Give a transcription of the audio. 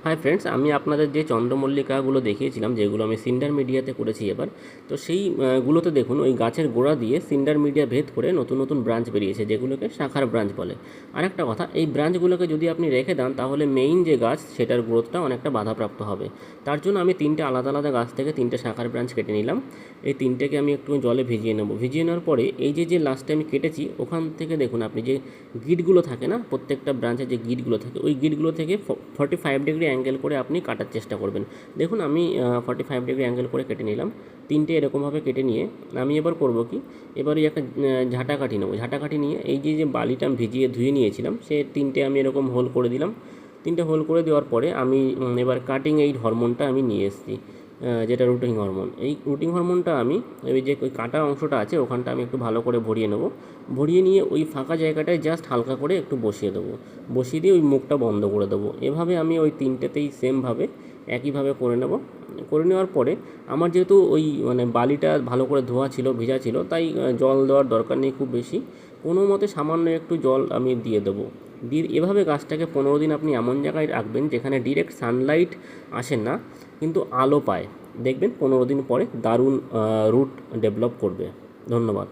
Hi friends, আমি আপনাদের যে চন্দ্রমল্লিকাগুলো দেখিয়েছিলাম, যেগুলো আমি সিন্ডার মিডিয়াতে করেছি এবার, তো সেই গুলোতে দেখুন ওই গাছের গোড়া দিয়ে সিন্ডার মিডিয়া ভেদ করে নতুন নতুন ব্রাঞ্চ বেরিয়েছে, যেগুলোকে শাখার ব্রাঞ্চ বলে। আর একটা কথা, এই ব্রাঞ্চগুলোকে যদি আপনি রেখে দেন তাহলে মেইন যে গাছ সেটার গ্রোথটা অনেকটা বাধাপ্রাপ্ত হবে। তার জন্য আমি তিনটে আলাদা আলাদা গাছ থেকে তিনটে শাখার ব্রাঞ্চ কেটে নিলাম। এই তিনটেকে আমি একটু জলে ভিজিয়ে নেবো। ভিজিয়ে নেওয়ার পরে এই যে লাস্টে আমি কেটেছি ওখান থেকে দেখুন আপনি যে গিটগুলো থাকে না, প্রত্যেকটা ব্রাঞ্চে যে গিটগুলো থাকে ওই গিটগুলো থেকে 45 ডিগ্রি অ্যাঙ্গেল করে আপনি কাটার চেষ্টা করবেন। দেখুন আমি 45 ডিগ্রি অ্যাঙ্গেল করে কেটে নিলাম। তিনটে এরকমভাবে কেটে নিয়ে আমি এবার করব কি, এবার এই একটা ঝাঁটা কাঠি নেবো। ঝাঁটা কাঠি নিয়ে এই যে বালিটা আমি ভিজিয়ে ধুয়ে নিয়েছিলাম সে তিনটে আমি এরকম হোল করে দিলাম। তিনটে হোল করে দেওয়ার পরে আমি এবার কাটিং এইড হরমোনটা আমি নিয়ে এসেছি, যেটা রুটিং হরমোন। এই রুটিং হরমোনটা আমি ওই যে ওই কাটা অংশটা আছে ওখানটা আমি একটু ভালো করে ভরিয়ে নেবো। ভরিয়ে নিয়ে ওই ফাঁকা জায়গাটায় জাস্ট হালকা করে একটু বসিয়ে দেবো। বসিয়ে দিয়ে ওই মুখটা বন্ধ করে দেবো। এভাবে আমি ওই তিনটেতেই সেমভাবে একইভাবে করে নেব। করে নেওয়ার পরে আমার যেহেতু ওই বালিটা ভালো করে ধোয়া ছিল, ভেজা ছিল, তাই জল দেওয়ার দরকার নেই খুব বেশি। কোনো মতে সামান্য একটু জল আমি দিয়ে দেবো। দিয়ে এভাবে গাছটাকে 15 দিন আপনি এমন জায়গায় রাখবেন যেখানে ডিরেক্ট সানলাইট আসে না, কিন্তু আলো পায়। দেখবেন 15 দিন পরে দারুণ রুট ডেভেলপ করবে। ধন্যবাদ।